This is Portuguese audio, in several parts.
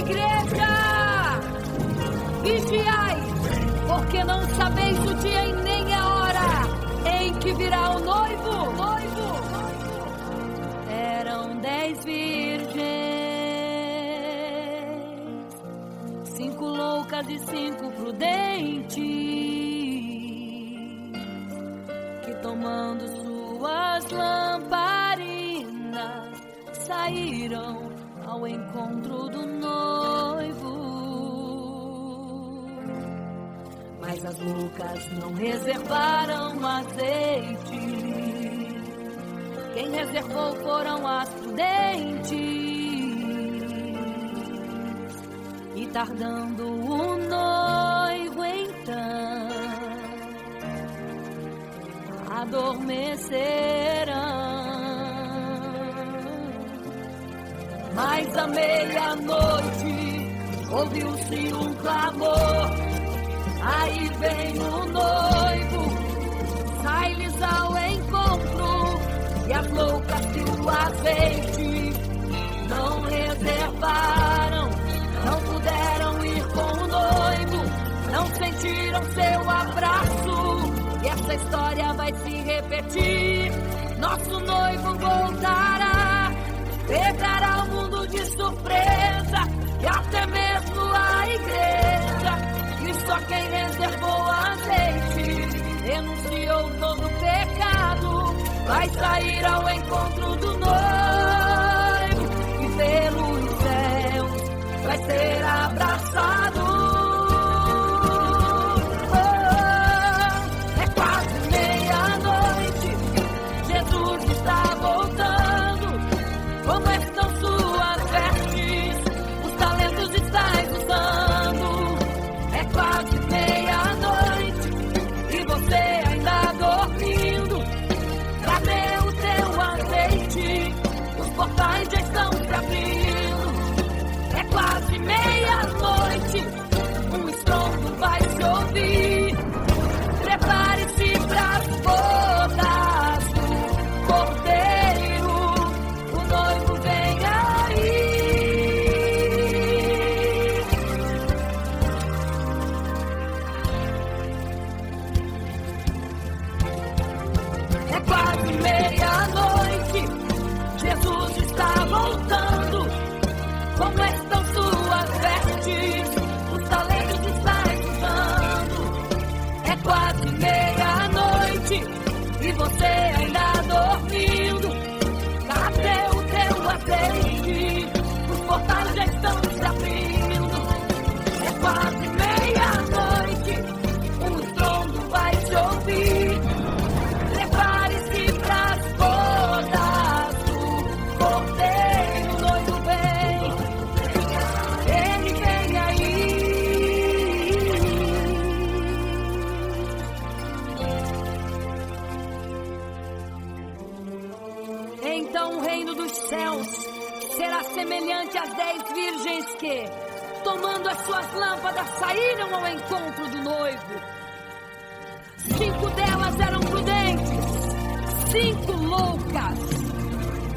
Igreja, vigiai, porque não sabeis o dia e nem a hora em que virá o noivo. Eram 10 virgens, 5 loucas e 5 prudentes, que tomando suas lamparinas saíram ao encontro do noivo. Mas as loucas não reservaram azeite. Quem reservou foram as prudentes. E tardando o noivo então, adormecerão. Mas à meia-noite ouviu-se um clamor. Aí vem o noivo, sai-lhes ao encontro. E as loucas que o azeite não reservaram, não puderam ir com o noivo, não sentiram seu abraço. E essa história vai se repetir. Nosso noivo voltará, pegará o mundo de surpresa, e até mesmo a igreja. E só quem reservou azeite, renunciou todo pecado, vai sair ao encontro do noivo, e pelos céus vai ser abraçado. É quase meia-noite, Jesus está voltando. Como estão suas vestes? Os talentos estáis usando. É quase meia-noite e você ainda dormindo. Cadê o teu azeite? Os portais já estão se abrindo. É quase meia-noite, um estrondo vai se ouvir. Prepare-se pras bodas do Cordeiro, o noivo vem aí. É quase meia-noite, Jesus está voltando. Como estão suas vestes? Os talentos estáis usando. É quase meia-noite e você ainda dormindo. Cadê o teu azeite? Os portais já estão se abrindo. É quase meia-noite, um estrondo vai se ouvir. Prepare-se pras bodas do Cordeiro, o noivo vem. Ele vem aí. Então o reino dos céus será semelhante às 10 virgens que, tomando as suas lâmpadas, saíram ao encontro do noivo. 5 delas eram prudentes, 5 loucas.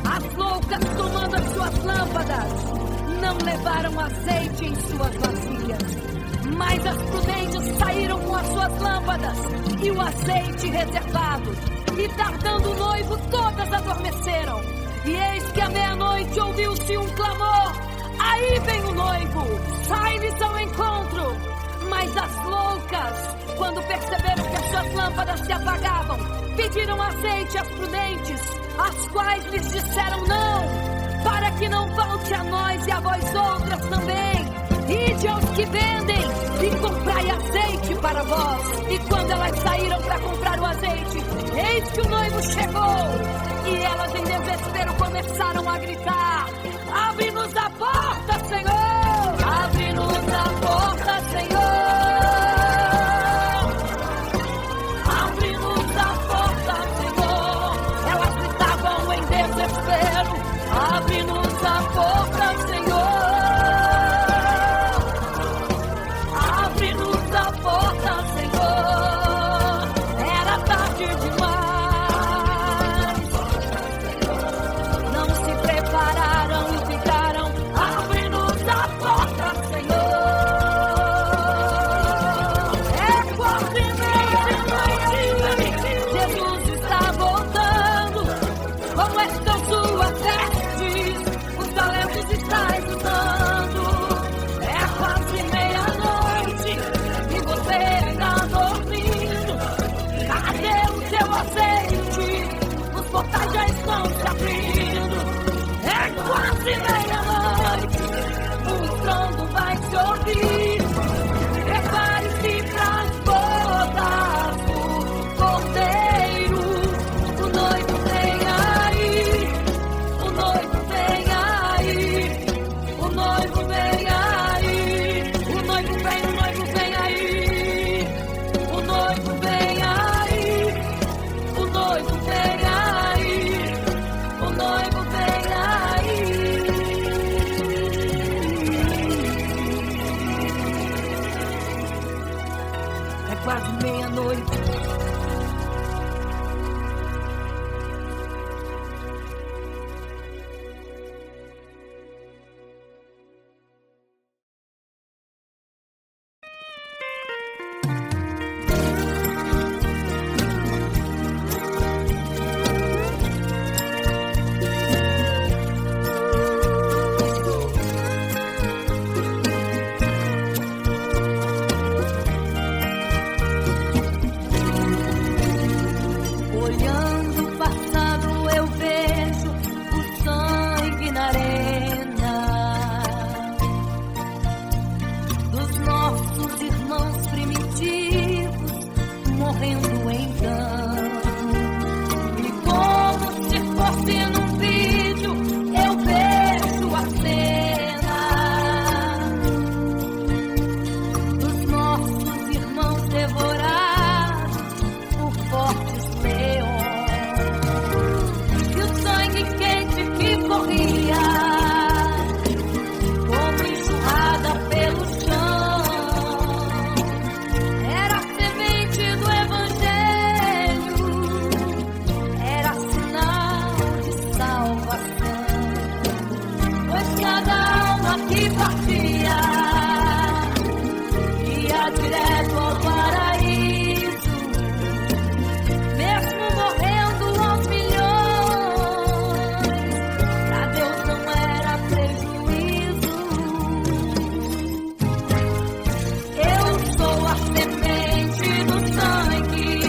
As loucas, tomando as suas lâmpadas, não levaram azeite em suas vasilhas. Mas as prudentes saíram com as suas lâmpadas e o azeite reservado. E tardando o noivo, todas adormeceram. E eis que à meia-noite ouviu-se um clamor. Aí vem o noivo, sai-lhes ao encontro. Mas as loucas, quando perceberam que as suas lâmpadas se apagavam, pediram azeite às prudentes, as quais lhes disseram não, para que não falte a nós e a vós outras também. Ide aos que vendem e comprai azeite para vós. E quando elas saíram para comprar o azeite, eis que o noivo chegou. E elas em desespero começaram a gritar: abre-nos a porta, Senhor! Abre-nos a porta, Senhor! Abre-nos a porta, Senhor! Elas gritavam em desespero: abre-nos a porta, Senhor! Abre-nos a porta, Senhor! Era tarde demais. Não se prepararam e que partia, ia direto ao paraíso, mesmo morrendo aos milhões, pra Deus não era prejuízo. Eu sou a semente do sangue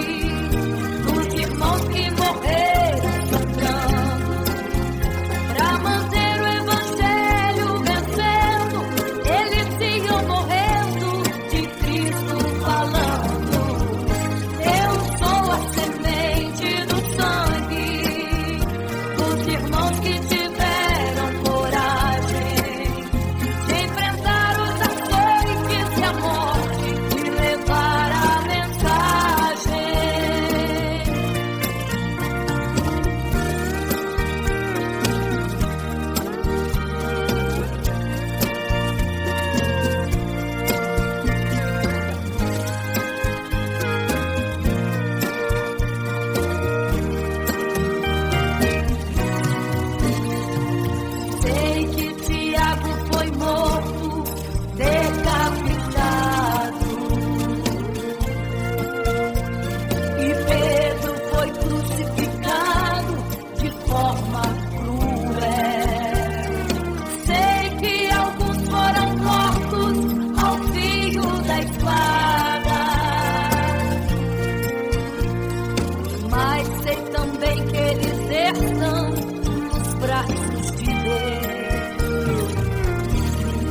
dos irmãos que morreram sangrando, pra manter o evangelho vencendo. Eles iam morrendo de Cristo falando. Eu sou a semente do sangue dos irmãos que tiveram coragem de enfrentar os açoites e a morte e levar a mensagem. Sei que Tiago foi morto, decapitado, e Pedro foi crucificado de forma cruel. Sei que alguns foram mortos ao fio da espada, mas sei também que eles estão nos braços de Deus.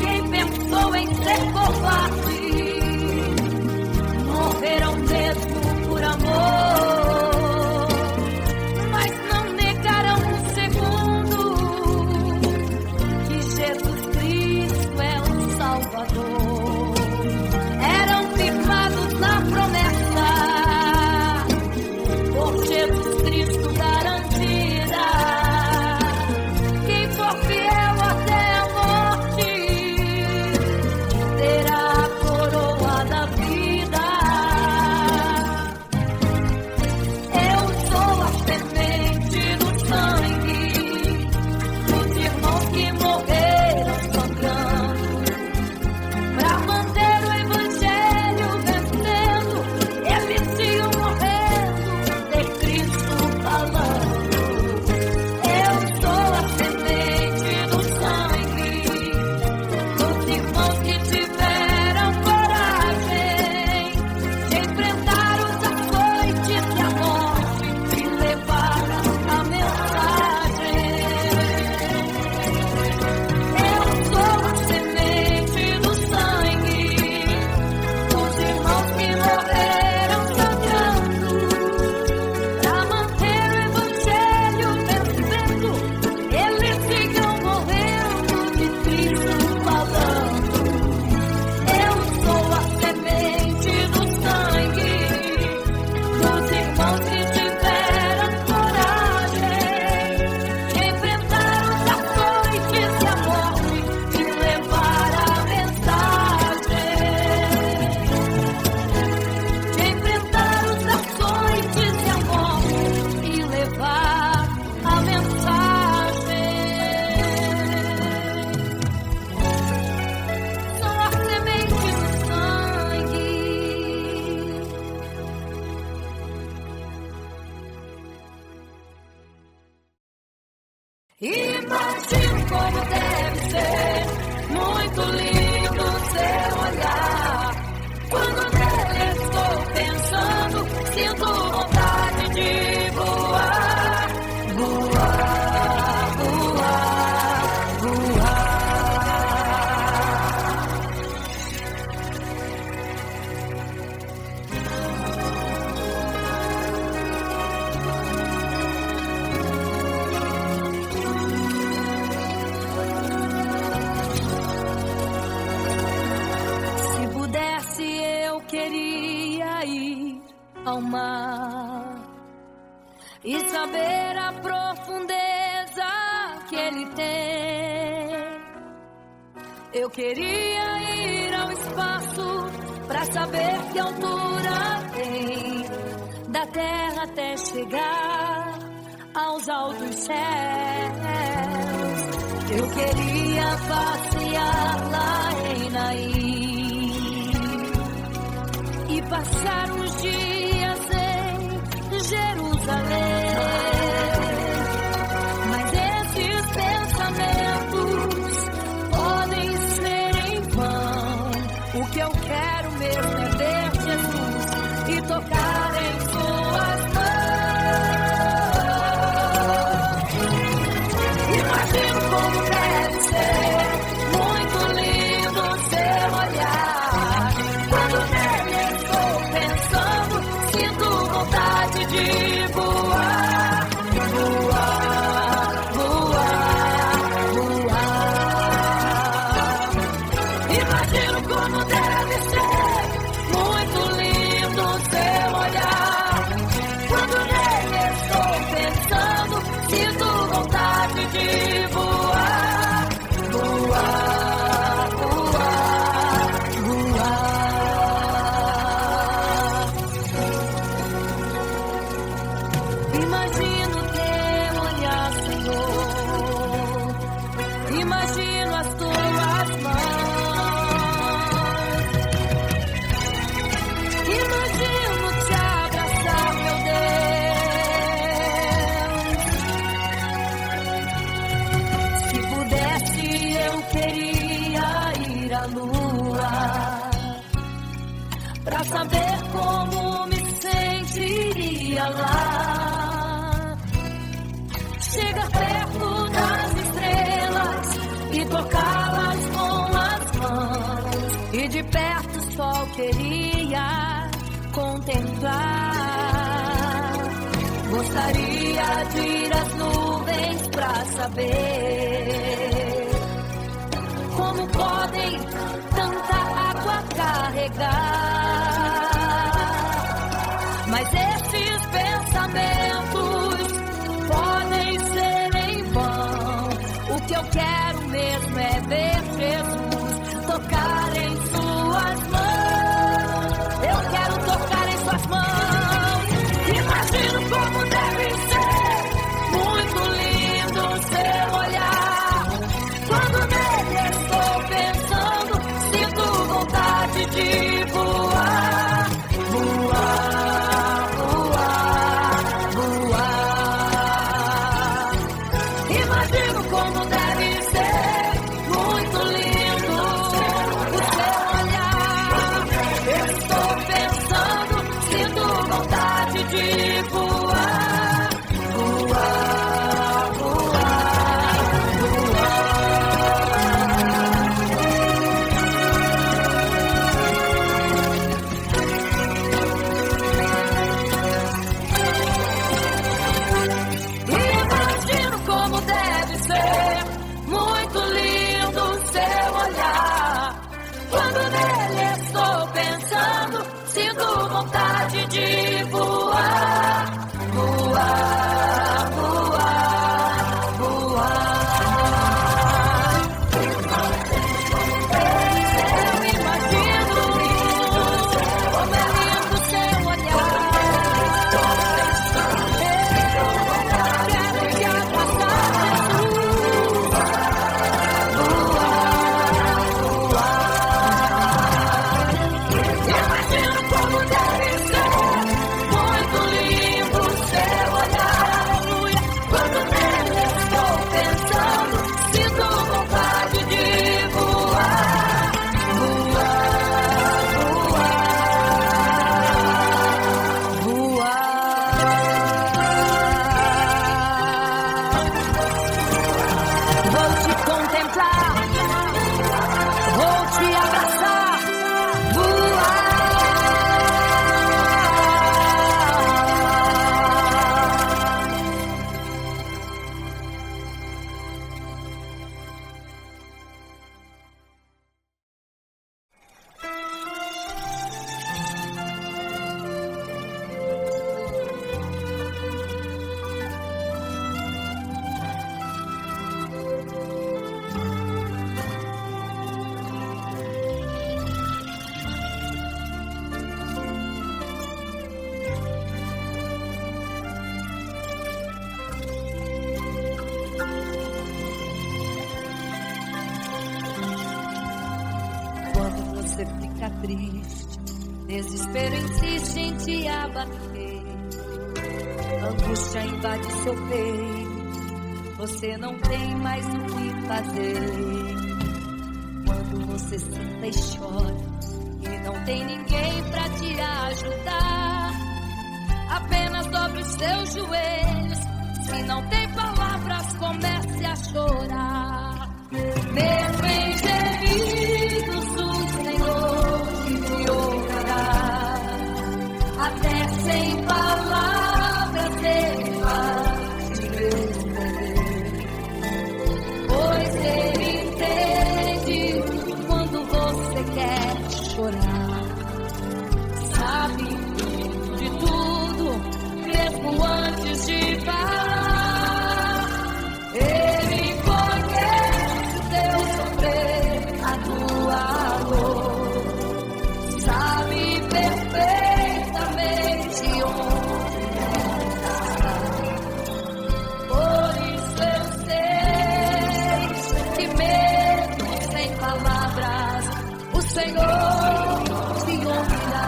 Quem pensou em ser covarde, morreram mesmo por amor, mas não negaram um segundo que Jesus Cristo é o Salvador. Eram firmados na promessa, por Jesus Cristo garantida. Quem for fiel até a morte terá a coroa da vida. Eu sou a semente do sangue dos irmãos que morreram sangrando, pra manter o evangelho vencendo. Eles iam morrendo de Cristo falando. Eu sou a semente do sangue dos irmãos que tiveram coragem de enfrentar os açoites e a morte e levar a mensagem. Eu sou a semente do sangue dos irmãos que morreram sangrando, pra manter o evangelho vencendo. Eles ficam morrendo de Cristo falando. Eu sou a semente do sangue dos irmãos que tiveram coragem de enfrentar os açoites e a morte e levar a mensagem. De enfrentar os açoites e a morte e levar a mensagem. Sou a semente do sangue. Imagino como deve ser muito lindo seu olhar. Quando nele estou pensando, sinto vontade de voar, voar, voar, voar. Se pudesse, eu queria ir ao mar e saber a profundeza que ele tem. Eu queria ir ao espaço pra saber que altura tem, da terra até chegar aos altos céus. Eu queria passear passar os dias em Jerusalém, mas esses pensamentos podem ser em vão. O que eu quero mesmo é ver Jesus e tocar em suas mãos. Imagino como deve ser muito lindo seu olhar. Quando nele estou pensando, sinto vontade de voar, voar, voar, voar. Imagino como deve ser muito lindo seu olhar. Quando nele estou pensando, sinto vontade de voar, voar, voar, voar. Imagino teu olhar, Senhor. Imagino as tuas mãos. Imagino te abraçar, meu Deus. Se pudesse, eu queria ir à lua pra saber como me sentiria lá. Chegar perto das estrelas e tocá-las com as mãos. E de perto só queria contemplar. Gostaria de ir às nuvens pra saber como podem tanta água carregar. Mas esses pensamentos podem ser em vão. O que eu quero mesmo é ver Jesus tocar em suas mãos. Eu quero tocar em suas mãos. Imagino como deve ser muito lindo seu olhar. Quando nele estou pensando, sinto vontade de voar, voar, voar, voar. Imagino como deve ser muito lindo o seu olhar. Eu estou pensando, sinto vontade de voar, voar, voar, voar. Imagino como deve ser muito lindo o seu olhar. Quando nele estou pensando, sinto vontade de voar, voar, voar, voar. Eu imagino como é lindo o seu olhar. Quero te abraçar, Jesus. Voar, voar. Imagino como deve ser muito lindo o seu olhar. Aleluia. Quando nele estou pensando, sinto vontade de voar, voar, voar, voar. Vou te contemplar, vou te abraçar, voar. Quando você fica triste, Desespero insiste em te abater, angústia invade seu peito, você não tem mais o que fazer. Quando você senta e chora e não tem ninguém pra te ajudar, apenas dobre os seus joelhos. Se não tem palavras, comece a chorar. Mesmo em gemidos, o Senhor te ouvirá. Até sem palavras Ele vai te responder, pois Ele entende quando você quer chorar. Sabe de tudo, mesmo antes de falar. Ele conhece teu sofrer, a tua dor. Sabe perfeitamente onde está. Por isso eu sei que mesmo sem palavras, o Senhor te ouvirá.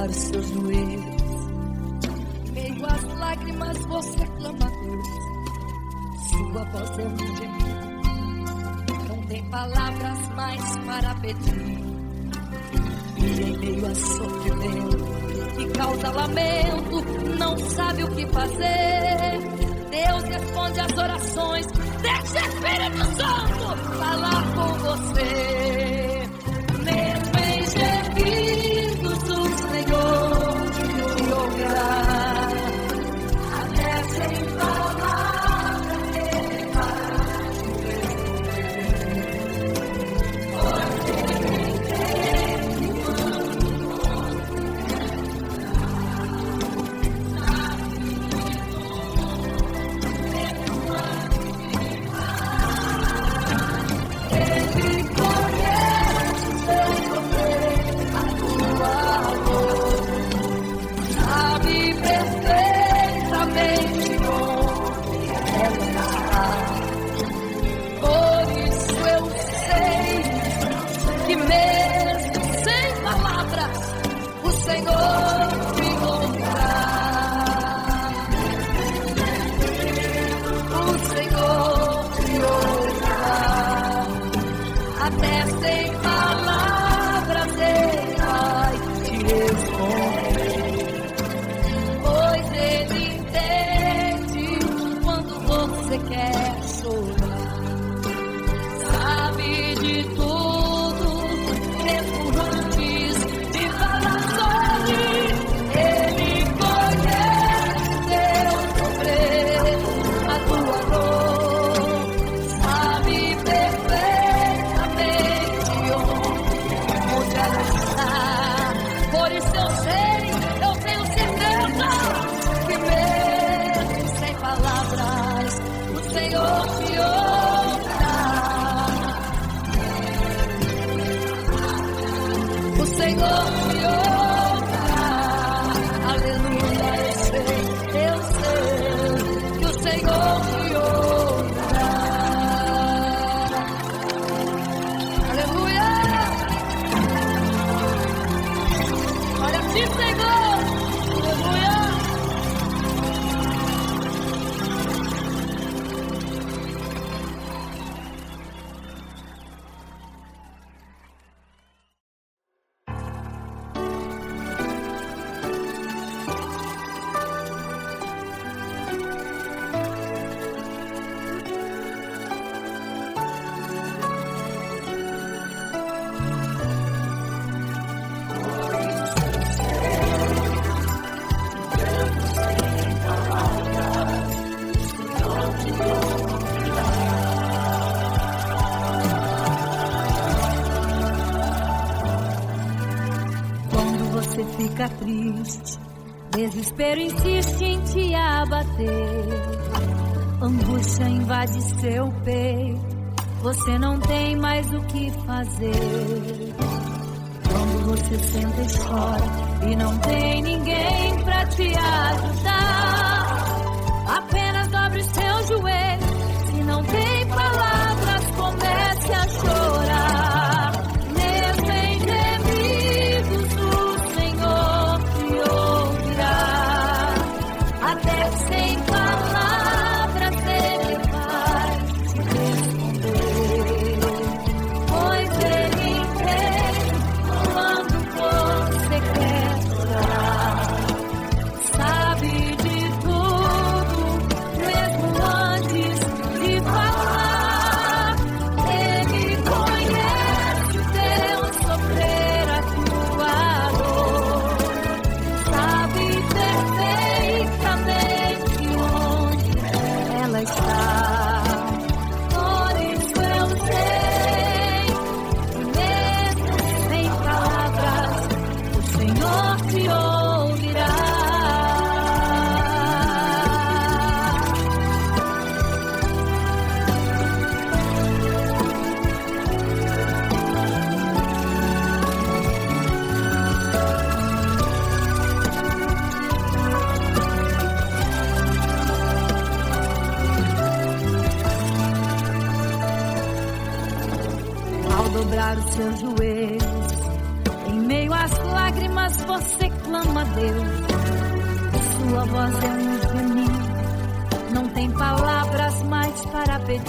Os seus joelhos, meio às lágrimas você clama a Deus. Sua voz é um gemido, não tem palavras mais para pedir. E em meio a sofrimento que causa lamento, não sabe o que fazer. Deus responde às orações, deixa o Espírito Santo falar com você. Mesmo em gemidos, o Senhor te ouvirá. Até sem palavras Ele vai te responder, pois Ele entende quando Ele conhece teu sofrer, a tua dor. Sabe perfeitamente onde ela está. Por isso eu sei que mesmo sem palavras, o Senhor te ouvirá. O Senhor te ouvirá. Até sem palavras Ele vai te responder, pois Ele entende quando você quer chorar. Sabe de tudo, mesmo antes de falar sobre. Ele conhece teu sofrer, a tua dor. Sabe perfeitamente onde ela está. Por isso eu tenho certeza que mesmo sem palavras, o Senhor te ouvirá. O Senhor te ouvirá. Aleluia, eu sei que o Senhor te ouvirá. Aleluia. Olha aqui, Senhor. Aleluia. Fica triste, Desespero insiste em te abater, angústia invade seu peito, você não tem mais o que fazer. Quando você senta e chora e não tem ninguém pra te ajudar, apenas dobre seu joelho, se não tem palavras, comece a chorar. Mesmo em gemidos o Senhor te ouvirá, até sem palavras Ele vai te responder, pois Ele entende quando você quer chorar, sabe de tudo, mesmo antes de falar. Ele conhece o teu sofrer, a tua dor, sabe perfeitamente onde ela está. Por isso eu sei que mesmo sem palavras, o Senhor te ouvirá. Ao dobrar os seus joelhos, em meio às lágrimas você clama a Deus. Sua voz é um gemido, não tem palavras mais para pedir.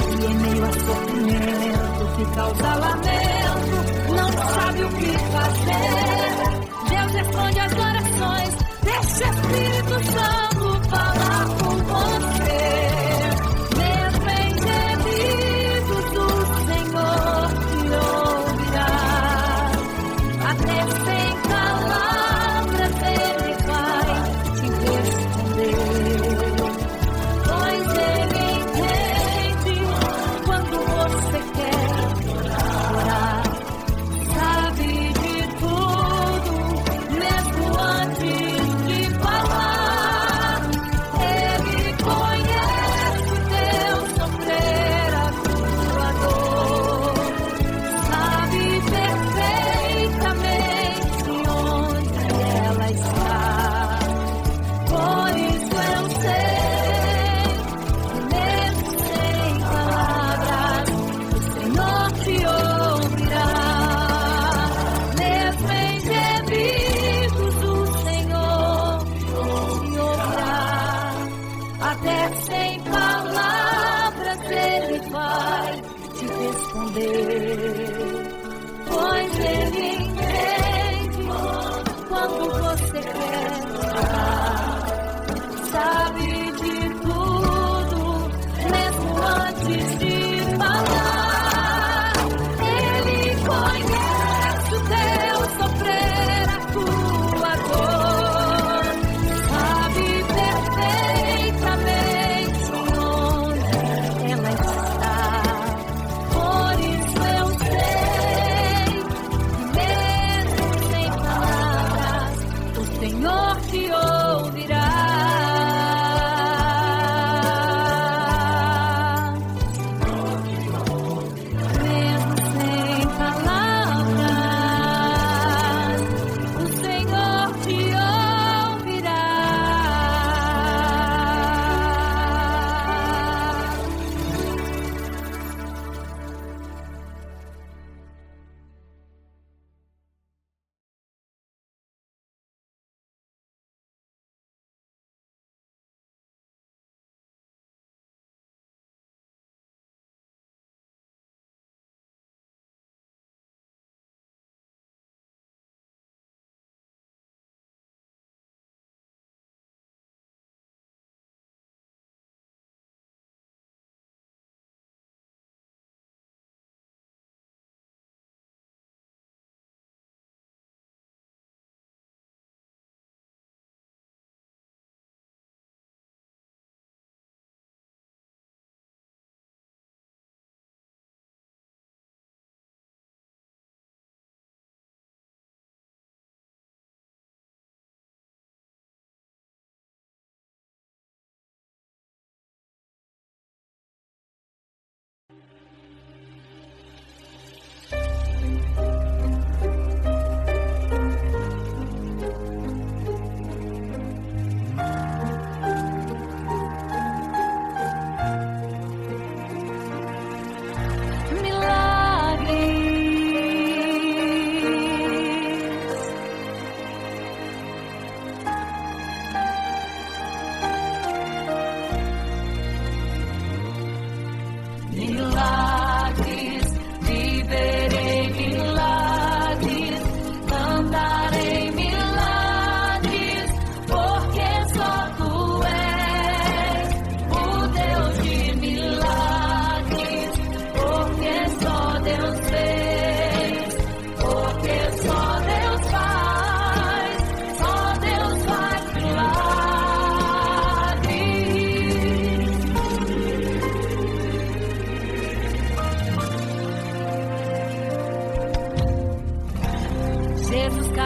E em meio a sofrimento que causa lamento, não sabe o que fazer. Deus responde às orações, deixa o Espírito Santo falar com você. Mesmo em gemidos o Senhor te ouvirá, até sem palavras Ele vai te responder, pois Ele entende quando você quer chorar.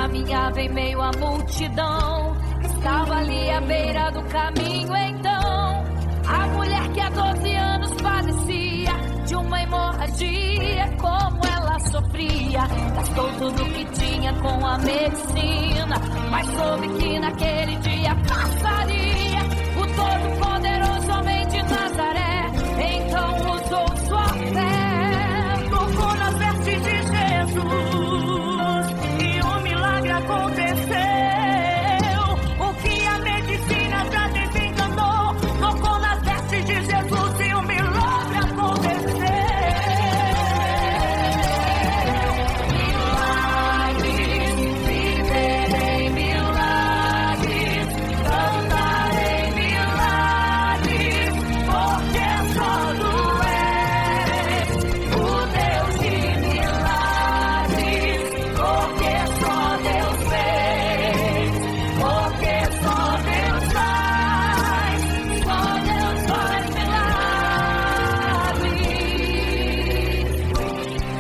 caminhava em meio à multidão. Estava ali à beira do caminho então a mulher que há 12 anos padecia de uma hemorragia. Como ela sofria, gastou tudo que tinha com a medicina, mas soube que naquele dia passaria o Todo-Poderoso homem de Nazaré. Então usou sua fé, tocou nas vestes de Jesus e um milagre aconteceu. O que a medicina já desencanou, tocou nas vestes de Jesus e um milagre aconteceu. Milagres, viverei milagres, cantarei milagres, porque só tu és o Deus de milagres, porque só Deus fez, porque só Deus faz milagres.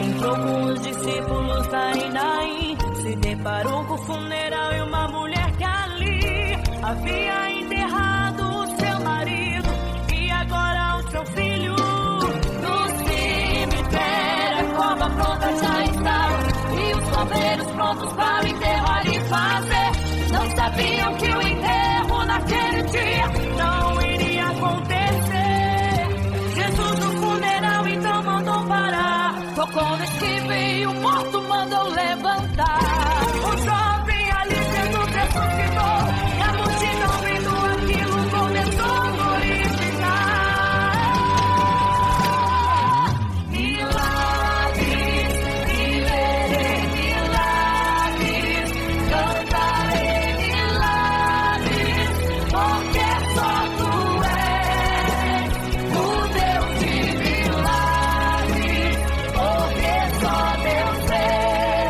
Entrou com os discípulos em Naim, se deparou com o funeral e uma mulher que ali havia enterrado o seu marido e agora o seu filho. No cemitério a cova pronta já estava e os coveiros prontos para enterrar e fazer. Não sabiam que o enterro naquele dia não iria acontecer. Jesus no funeral então mandou parar, tocou no esquivo e o morto mandou levantar. O jovem ali Jesus ressuscitou e a multidão vendo aquilo começou a glorificar. Milagres, viverei milagres, cantarei milagres, porque só tu és o Deus de milagres, porque só Deus fez,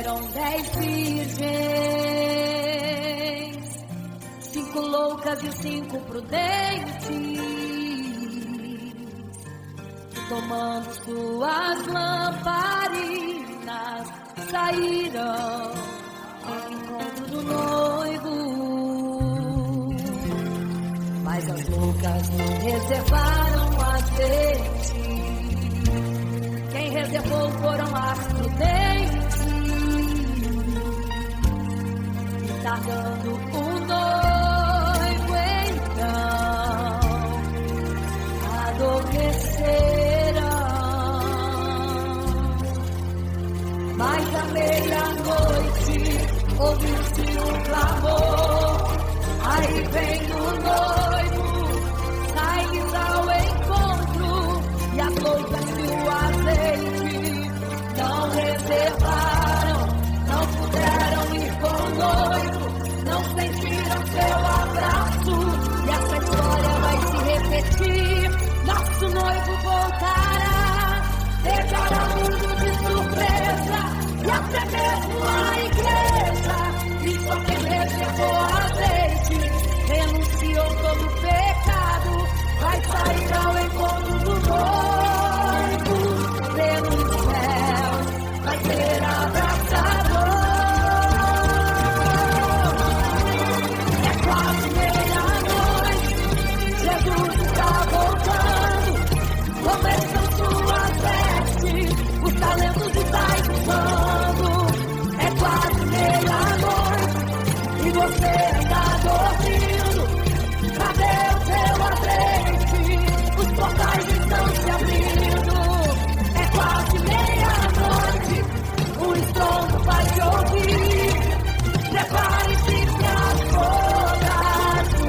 Saíram 10 virgens, 5 loucas e 5 prudentes, tomando suas lamparinas, saíram ao encontro do noivo. Mas as loucas não reservaram azeite, quem reservou foram as prudentes. E tardando o noivo então adormecerão. Mas à meia-noite ouviu-se um clamor, aí vem o noivo, sai-lhes ao encontro, e as loucas e o azeite não reservaram, não puderam ir com o noivo, não sentiram seu abraço, e essa história vai se repetir. Nosso noivo voltará, pegará o mundo de surpresa, e até mesmo a igreja, e só quem reservou azeite, renunciou todo o pecado, vai sair ao encontro do noivo, pelos céus, vai ser abraçador. É quase meia-noite, Jesus está voltando, começam suas vestes, os talentos está escutando. É quase meia-noite, e você está dormindo. Cadê o seu azeite? Os portais estão se abrindo. É quase meia-noite, o estrondo vai te ouvir. Prepare-se para as bodas do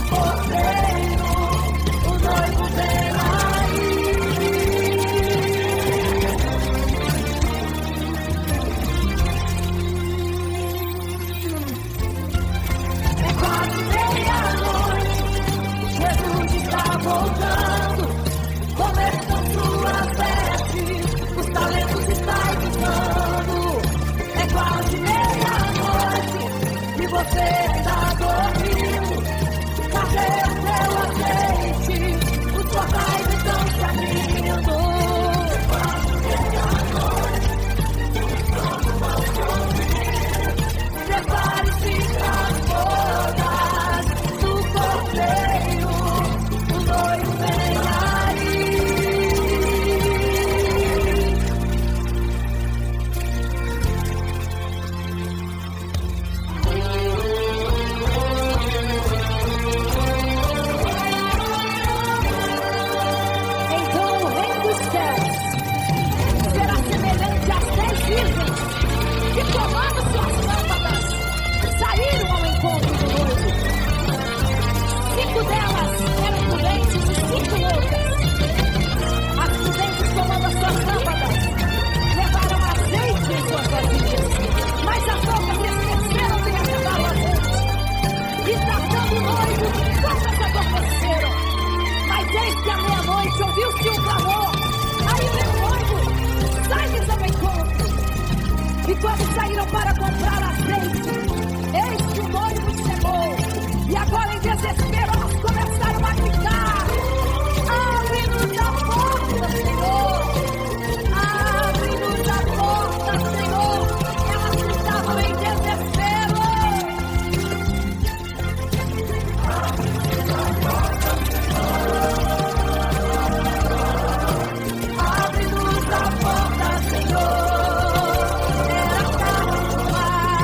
cordeiro, o noivo vem aí. É quase meia-noite, Jesus está voltando, começam suas vestes, os talentos estão gritando. É quase meia-noite, e você está dormindo. Cadê o seu azeite? Os portais estão se abrindo. É quase meia-noite, o trono vai te ouvir. Prepare-se para as bodas do cordeiro, o noivo vem aí. Então o reino dos céus será semelhante às 10 virgens que, tomando suas lâmpadas, saíram ao encontro do noivo. 5 delas eram prudentes e 5 loucas. As prudentes, tomando as suas lâmpadas, levaram azeite em suas vasilhas, mas as loucas esqueceram de levar o azeite. E tardando o noivo, todas adormeceram. Mas eis que à meia-noite ouviu-se um clamor, aí vem o noivo, sai-lhes ao encontro. E quando saíram para comprar azeite, eis que o noivo chegou. E agora em desespero elas começaram a gritar: abre-nos a porta, Senhor! Abre-nos a porta, Senhor! Elas estavam em desespero. Abre-nos a porta, Senhor! Abre-nos a porta, Senhor! Era tarde demais.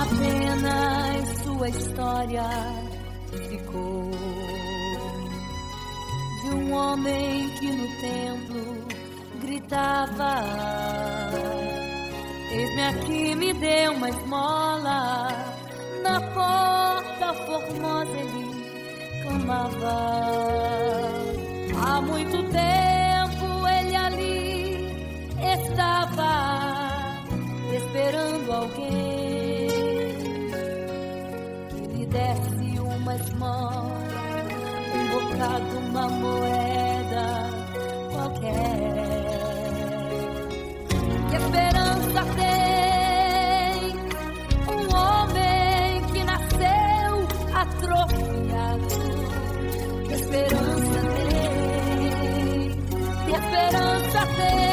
Apenas sua história ficou de um homem que no templo gritava: eis-me aqui, me dê uma esmola. Na porta formosa ele clamava. Há muito tempo ele ali estava esperando alguém que lhe desse uma esmola, um bocado, uma moeda qualquer. Que esperança tem um homem que nasceu atrofiado? Que esperança tem? Que esperança tem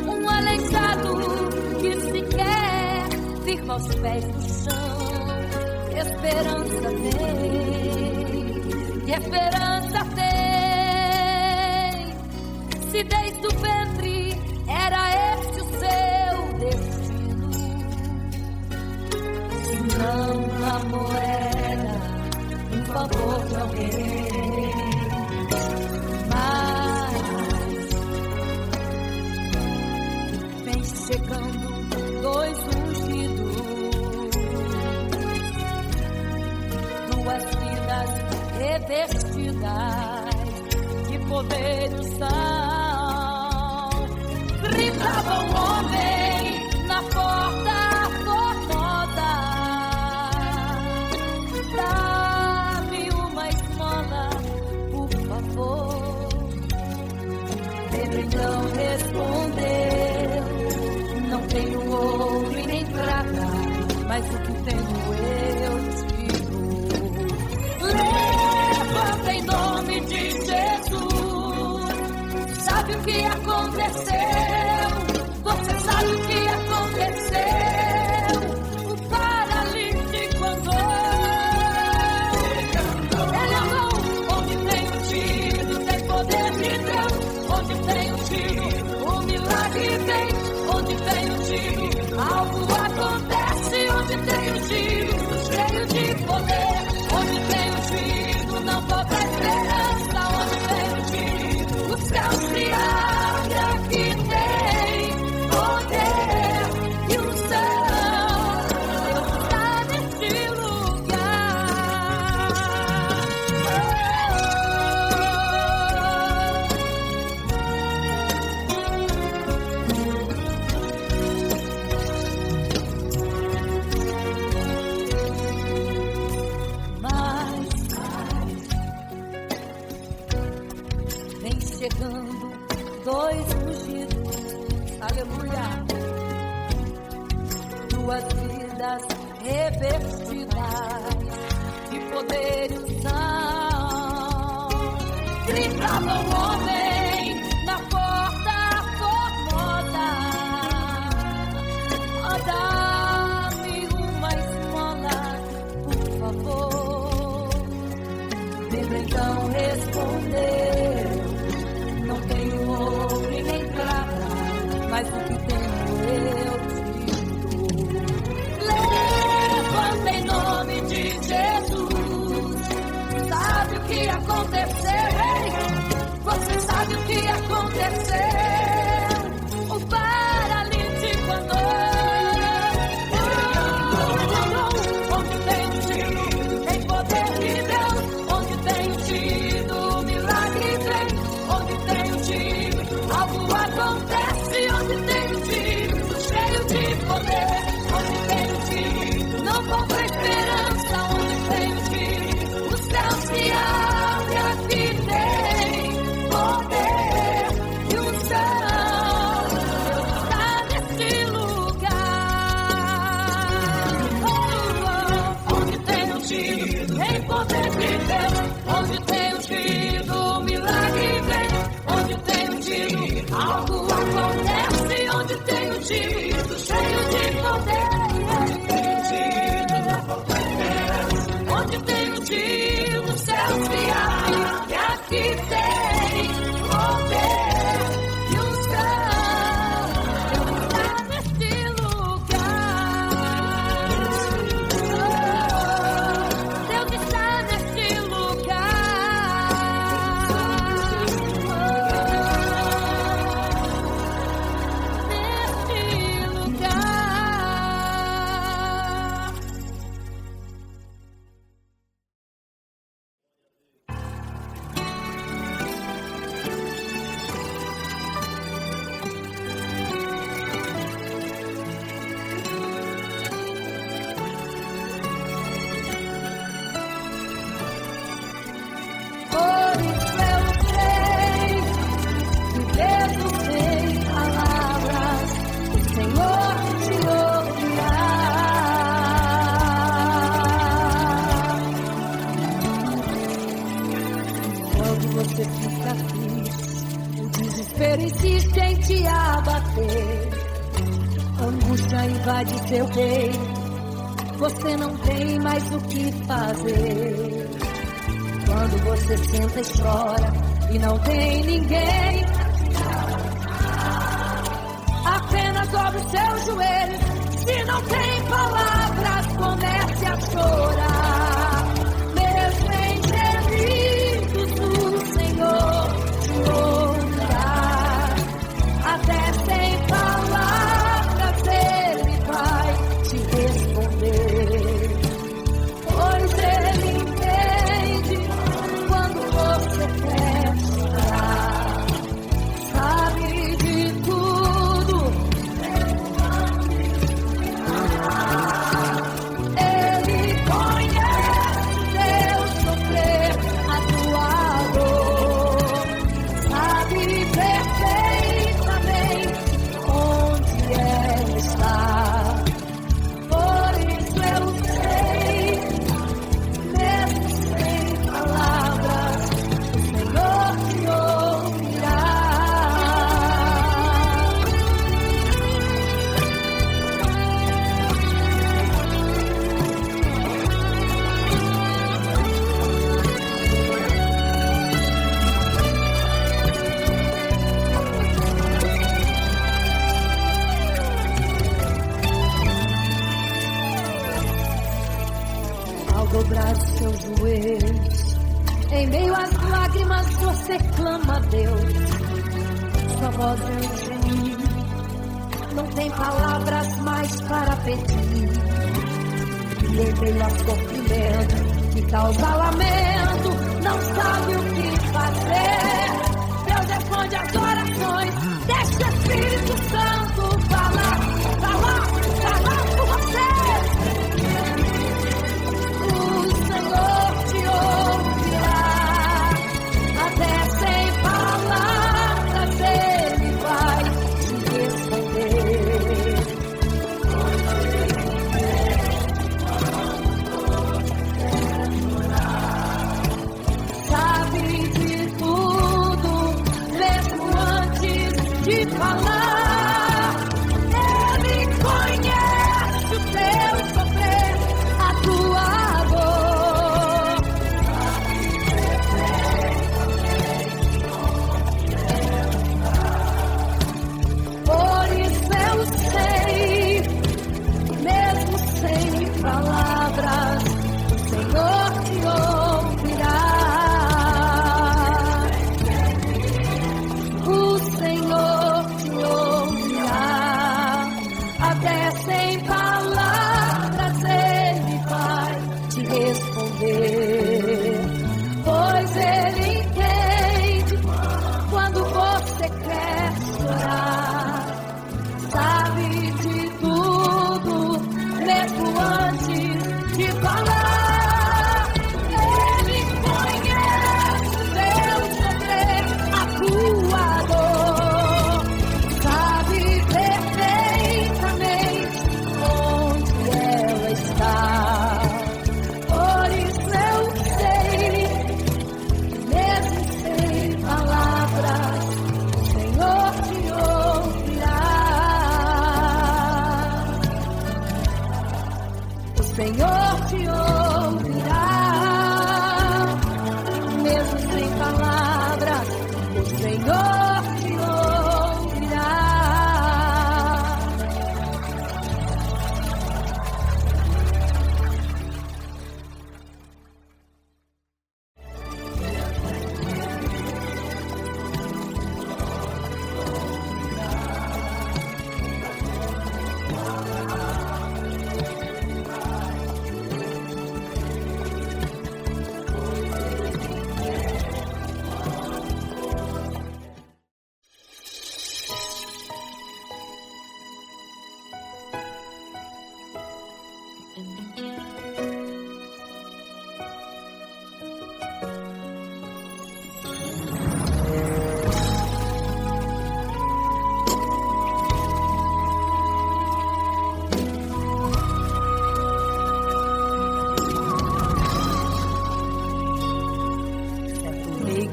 um aleijado que sequer firma os pés no chão? Que esperança tem? Que esperança tem? Se desde o ventre era esse o seu destino, se não a moeda, um favor de alguém. Mas vem chegando dois ungidos, duas vidas revestidas de poder e unção. Gritava um homem na porta formosa: dá-me uma esmola, por favor. Ele então respondeu: não tenho ouro e nem prata, mas o que tenho eu te dou. Levanta em nome de Jesus. Sabe o que aconteceu? Você sabe o que aconteceu? O paralítico andou. Ele andou onde tem o tiro, tem poder de Deus. Onde tem o tiro, o milagre vem. Onde tem o tiro, algo acontece. Onde tem o tiro, cheio de poder. Onde tem o tiro, não falta esperança. Onde tem o tiro, o céu se abre. Aqui tem poder e unção. Deus está neste lugar. Mas vem chegando dois ungidos, aleluia, duas vidas revestidas de poder e unção. Gritava um homem na porta formosa: oh, dá-me uma esmola, por favor. Pedro então respondeu: não tenho ouro e nem prata, mas o que tenho eu te dou. Levanta em nome de Jesus. Sabe o que aconteceu? Você sabe o que aconteceu? O paralítico andou. Onde tem o tiro, tem poder de Deus. Onde tem o tiro, o milagre vem. Onde tem o tiro, algo acontece. Onde tem o tiro, cheio de poder. Onde tem o tiro, não falta esperança. Onde tem o tiro, o céu se abre. Aqui tem poder e unção. você. Angústia invade seu peito, você não tem mais o que fazer. Quando você senta e chora e não tem ninguém, apenas dobre os seus joelhos. Se não tem palavras, comece a chorar. Mesmo em gemidos, o Senhor te ouvirá. Até sem palavras Ele vai te responder, pois Ele entende quando você quer chorar. Sabe de tudo, Ele conhece teu sofrer, a tua dor. Sabe perfeitamente onde ela está. Por isso eu sei, mesmo sem palavras, o Senhor te ouvirá. Ao dobrar os seus joelhos, em meio às lágrimas você clama a Deus. Sua voz é um gemido, não tem palavras mais para pedir. E em meio ao sofrimento que causa lamento, não sabe o que fazer. Deus responde as orações, deixa o Espírito Santo falar por você. O Senhor te ouvirá, até sem palavras Ele vai te responder. Sabe de tudo, mesmo antes de falar. Ele conhece o teu sofrer, a tua dor. Por isso eu sei, mesmo sem palavras, o Senhor te ouvirá. O Senhor te ouvirá, até sem palavras Ele vai te responder, pois Ele entende quando você quer chorar. Sabe de tudo, mesmo antes de falar. Ele conhece teu sofrer, a tua dor. Sabe perfeitamente onde ela está. Por isso eu sei, mesmo sem palavras, o Senhor te ouvirá. O Senhor te ouvirá, mesmo sem palavras, o Senhor te ouvirá.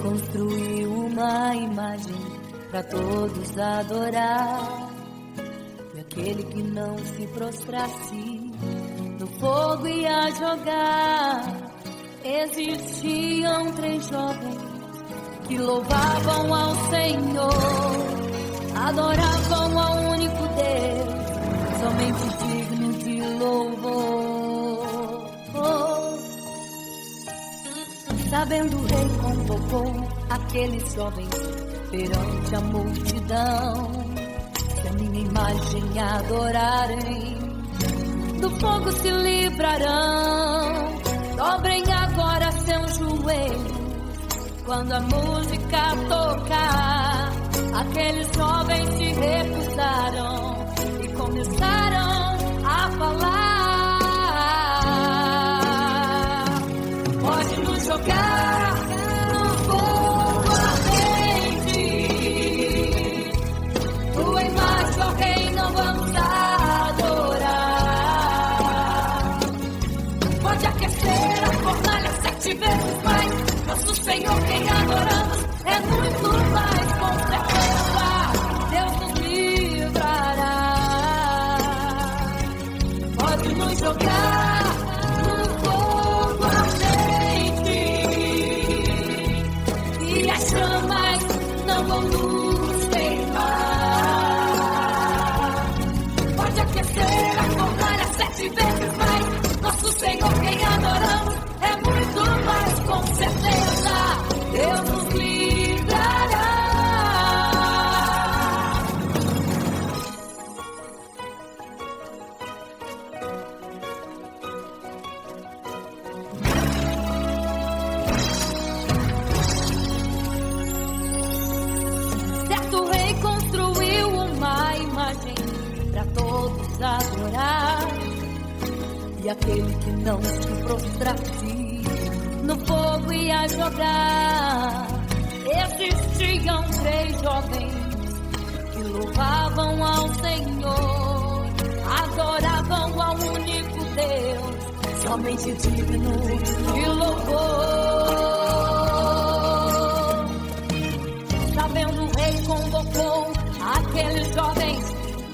Construiu uma imagem para todos adorar. aquele que não se prostrasse no fogo ia jogar. Existiam 3 jovens que louvavam ao Senhor, adoravam ao único Deus, somente digno de louvor. Sabendo o rei convocou aqueles jovens perante a multidão, se a minha imagem adorarem, do fogo se livrarão. Dobrem agora seus joelhos quando a música tocar. Aqueles jovens se recusaram e começaram a falar. Pode nos jogar no fogo ardente, tua imagem, ó Rei, não vamos adorar. Pode aquecer a fornalha 7 vezes mais, nosso Senhor quem adoramos é muito mais, com certeza Deus nos livrará. Pode nos jogar no fogo ardente e as chamas não vão nos queimar. Pode aquecer a fornalha 7 vezes mais, nosso Senhor quem adoramos é muito mais, com certeza Deus nos livrará. Certo rei construiu uma imagem para todos adorar, e aquele que não se prostrasse no fogo ia jogar. Existiam 3 jovens que louvavam ao Senhor, adoravam ao único Deus, somente digno de louvor. Sabendo o rei convocou aqueles jovens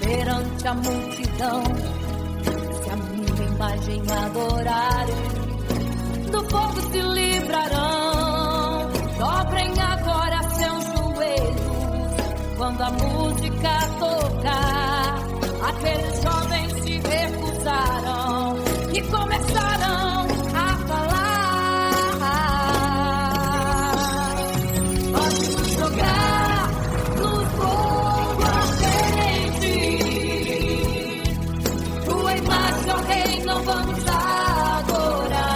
perante a multidão, se a minha imagem adorarem, do fogo se livrarão. Dobrem agora seus joelhos quando a música tocar. Aqueles jovens se recusaram e começaram a falar. Pode nos jogar no fogo ardente, tua imagem, ó Rei, não vamos adorar.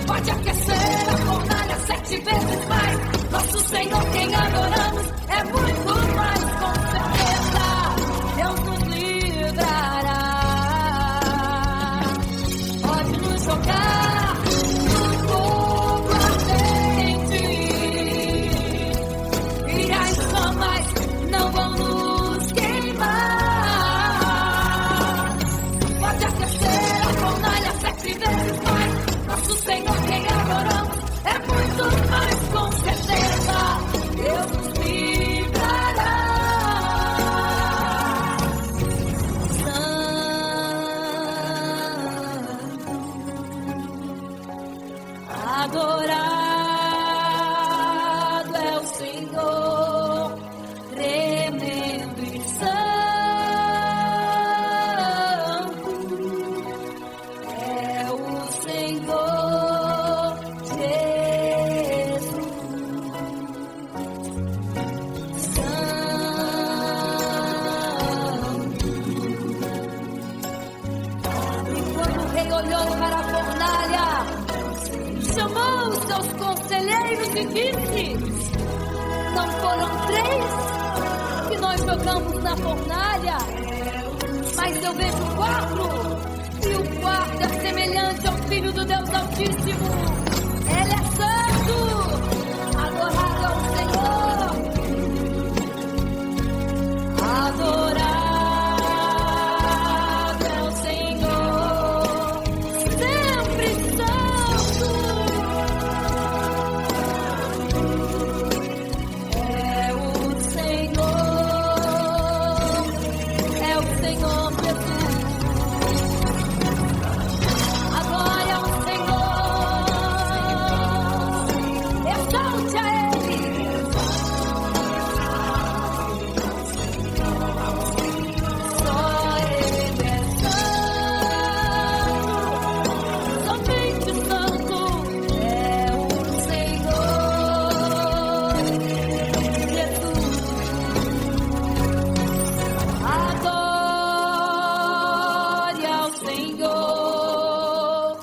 Pode aquecer a fornalha 7 vezes mais, nosso Senhor quem adoramos é muito mais, com certeza Deus nos livrará. Pode nos jogar no fogo ardente e as chamas não vão nos queimar. Pode aquecer a fornalha 7 vezes mais, nosso Senhor quem adoramos é muito mais, com certeza Deus nos livrará. Santo, adorado é o Senhor, tremendo e santo é o Senhor Jesus. E quando o rei olhou para a fornalha, chamou os seus conselheiros e disse: não foram 3 que nós jogamos na fornalha, mas eu vejo 4, e o quarto é semelhante ao Filho do Deus Altíssimo. Ele é santo, adorado ao Senhor, adorado é o Senhor, sempre santo é o Senhor. Senhor,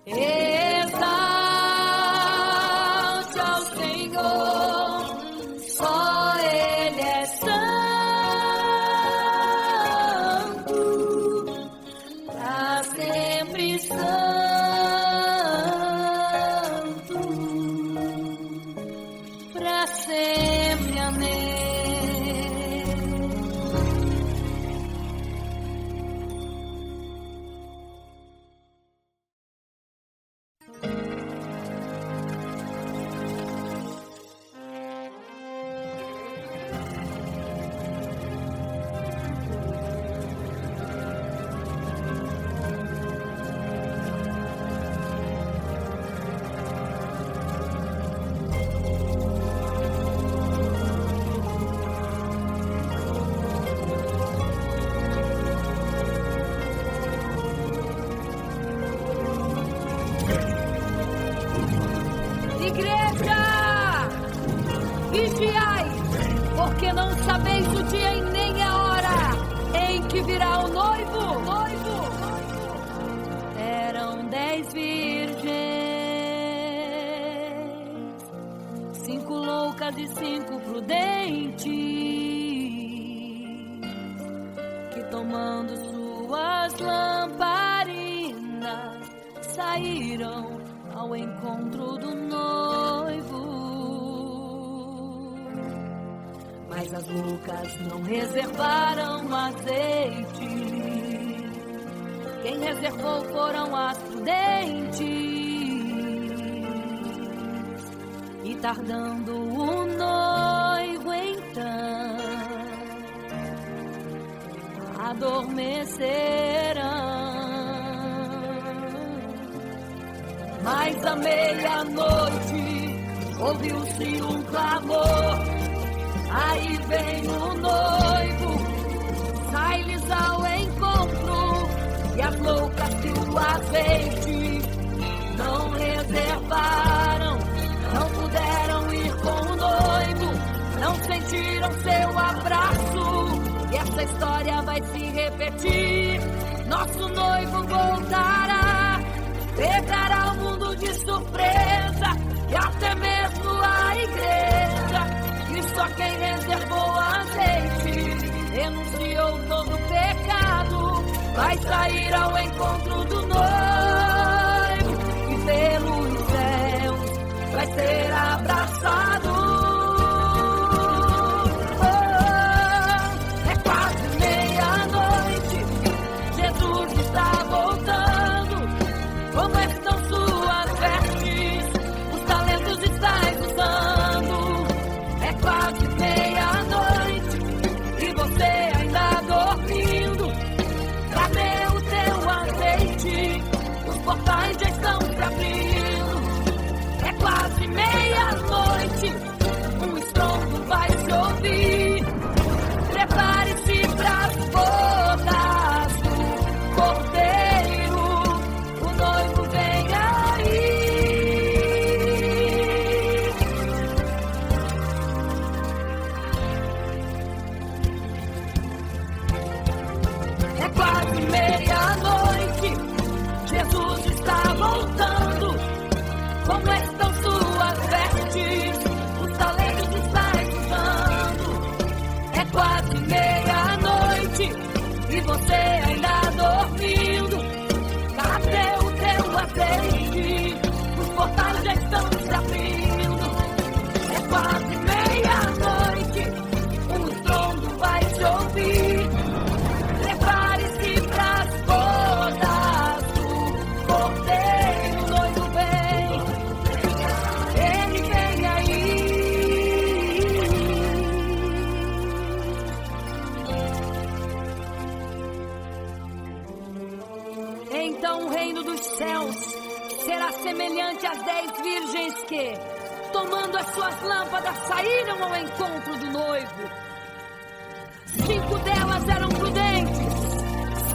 exalte ao Senhor, só Ele é santo, pra sempre santo, pra sempre, amém. Igreja, vigiai, porque não sabeis o dia e nem a hora em que virá o noivo. Eram 10 virgens, 5 loucas e 5 prudentes, que tomando suas lamparinas saíram ao encontro do noivo. Mas as loucas não reservaram azeite. Quem reservou foram as prudentes. E tardando o noivo então, adormecerão. Mas à meia-noite ouviu-se um clamor. Aí vem o noivo, sai-lhes ao encontro. E as loucas que o azeite não reservaram, não puderam ir com o noivo, não sentiram seu abraço. E essa história vai se repetir. Nosso noivo voltará, pegará o mundo de surpresa e até mesmo a igreja. E só quem reservou azeite, renunciou todo pecado, vai sair ao encontro do noivo e pelos céus vai ser abraçado. É quase meia-noite, Jesus está voltando. Como estão suas vestes? Os talentos estáis usando. É quase meia-noite e você ainda dormindo. Cadê o teu azeite? Os portais já estão se abrindo. É quase meia-noite, um estrondo vai se ouvir. Prepare-se pras bodas do Cordeiro. O noivo vem aí. É quase meia-noite, Jesus está voltando. Como estão suas vestes? Os talentos estáis usando. É quase meia-noite e você ainda dormindo. Cadê o teu azeite? Os portais já estão se abrindo. É quase meia-noite, um estrondo vai se ouvir. Prepare-se pras bodas do Cordeiro. O noivo vem, ele vem aí. Então o reino dos céus será semelhante às 10 virgens que, tomando as suas lâmpadas, saíram ao encontro do noivo. 5 delas eram prudentes,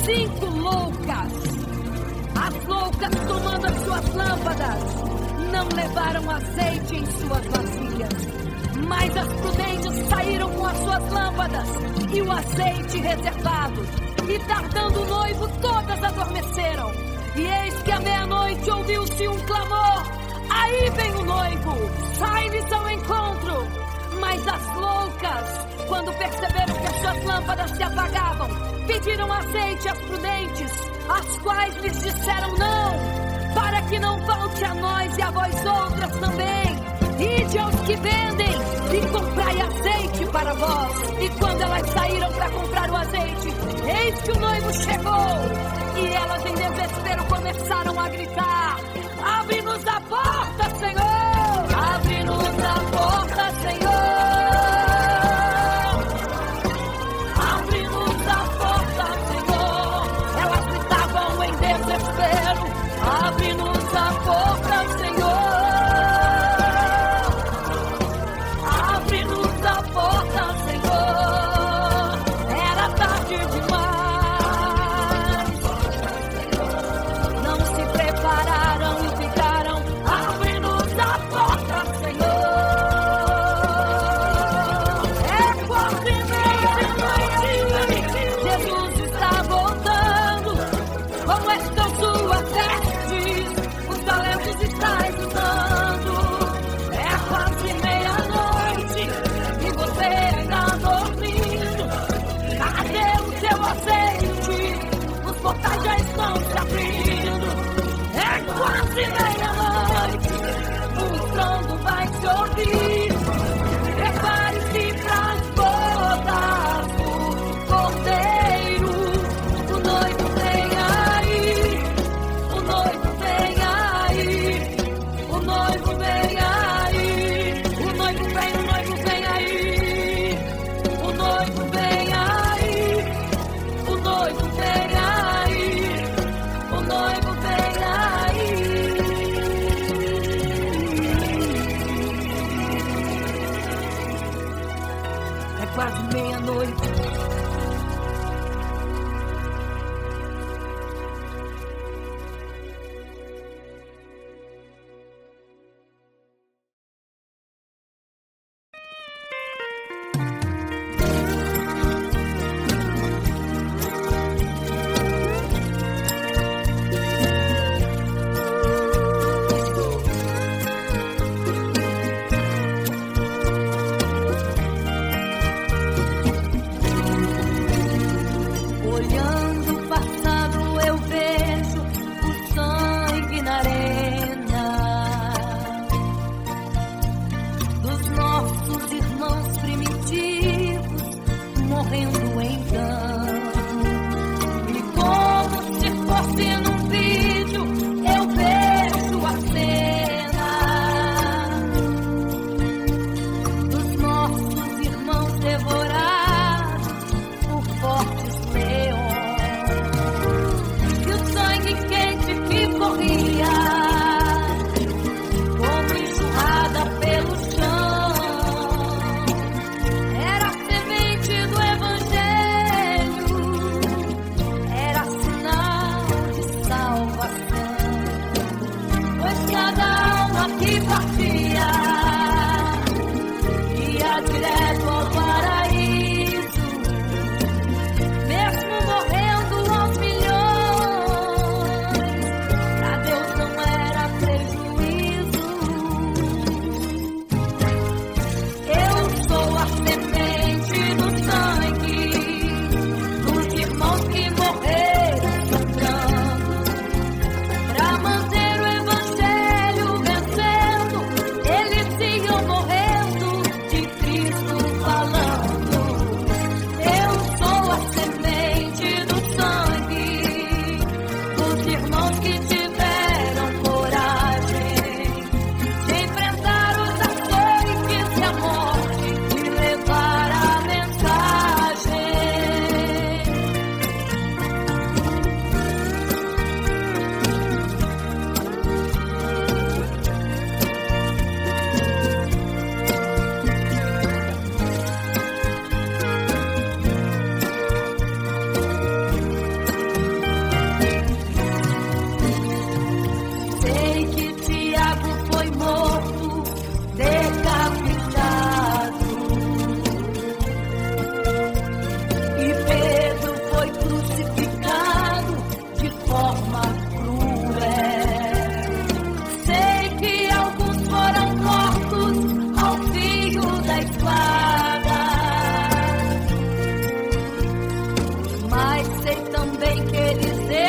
5 loucas. As loucas, tomando as suas lâmpadas, não levaram azeite em suas vasilhas. Mas as prudentes saíram com as suas lâmpadas e o azeite reservado. E tardando o noivo, todas adormeceram. E eis que à meia-noite ouviu-se um clamor: aí vem o noivo, sai-lhes ao encontro. Mas as loucas, quando perceberam que as suas lâmpadas se apagavam, pediram azeite às prudentes, as quais lhes disseram não, para que não falte a nós e a vós outras também. Ide aos que vendem e comprai azeite para vós. E quando elas saíram para comprar o azeite, eis que o noivo chegou. E elas em desespero começaram a gritar: abre-nos a porta, Senhor! Abre-nos a porta, Senhor! Abre-nos a porta, Senhor! Elas gritavam em desespero: abre-nos a porta, Senhor! Abre-nos a porta, Senhor! Era tarde demais. Não se prepararam e ficaram: abre-nos a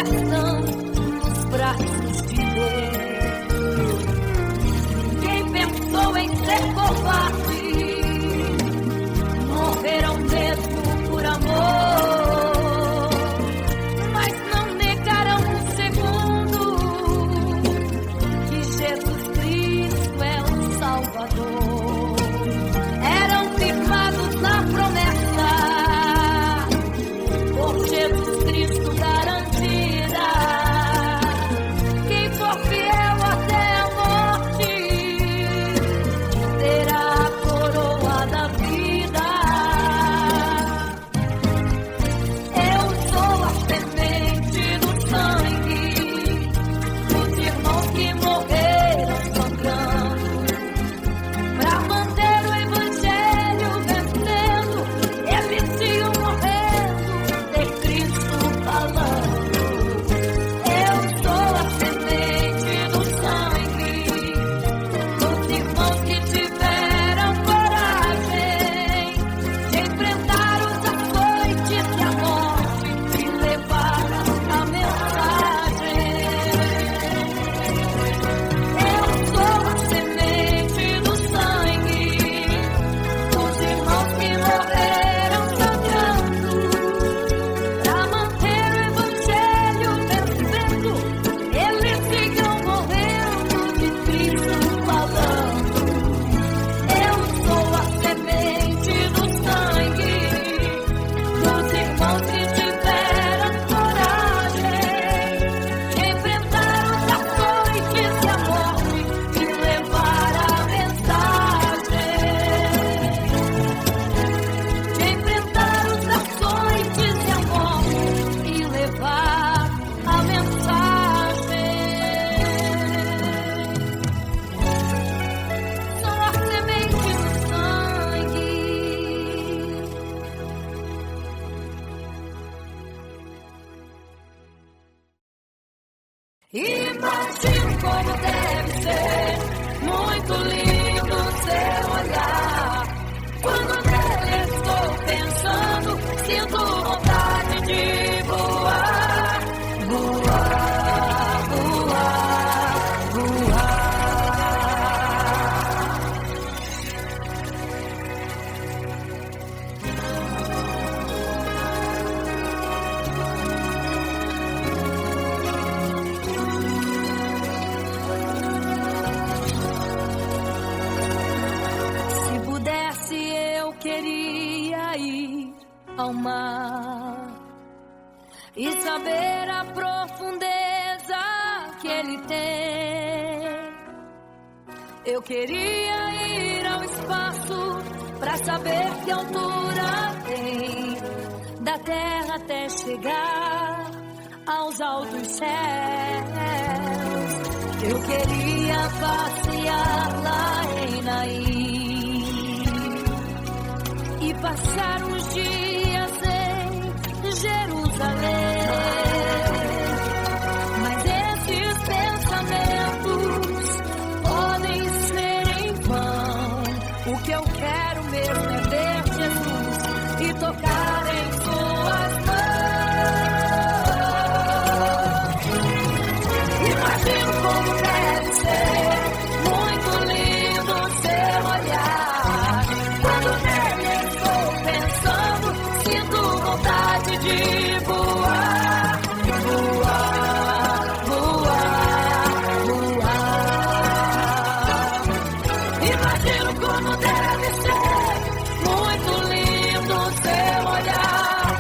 libertão nos braços de Deus. Quem pensou em ser covarde, morreram mesmo por amor, mas não negarão um segundo que Jesus Cristo é o Salvador. Eram firmados na promessa, por Jesus Cristo garantida. Quem for fiel até a morte terá a coroa da vida. Eu sou a semente do sangue dos irmãos que morreram sangrando pra manter o evangelho vencendo. Eles tinham morrendo, ter Cristo falando. Eu sou a semente do sangue dos irmãos que tiveram coragem de enfrentar os açoites e a morte e levar a mensagem. Eu sou a semente do sangue dos irmãos que morreram sangrando pra manter o evangelho vencendo. Eles ficam morrendo de Cristo falando. Eu sou a semente do sangue dos irmãos que tiveram coragem de enfrentar os açoites e a morte e levar a mensagem. De enfrentar os açoites e a morte e levar a mensagem. Sou a semente do sangue. Imagino como deve ser muito lindo seu olhar. Quando nele estou pensando, sinto vontade de voar, voar, voar, voar. Se pudesse, eu queria ir ao mar e saber a profundeza que ele tem. Eu queria ir ao espaço pra saber que altura tem, da terra até chegar aos altos céus. Eu queria passear lá em Naim e passar uns dias em Jerusalém. Mas esses pensamentos podem ser em vão. O que eu quero mesmo é ver Jesus e tocar em suas mãos. Imagino como deve ser muito lindo seu olhar. Quando nele estou pensando, sinto vontade de voar, voar, voar, voar. Imagino como deve ser muito lindo seu olhar.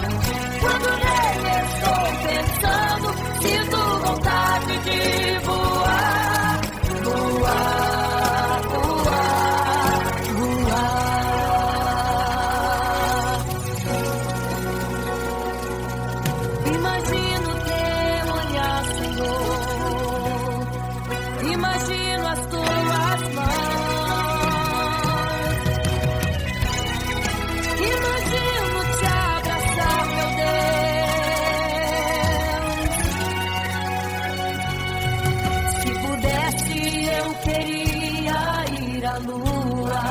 Quando nele estou pensando, sinto vontade de voar, voar, voar, voar. Imagino teu olhar, Senhor. Imagino as tuas mãos. Imagino te abraçar, meu Deus. Se pudesse, eu queria ir à lua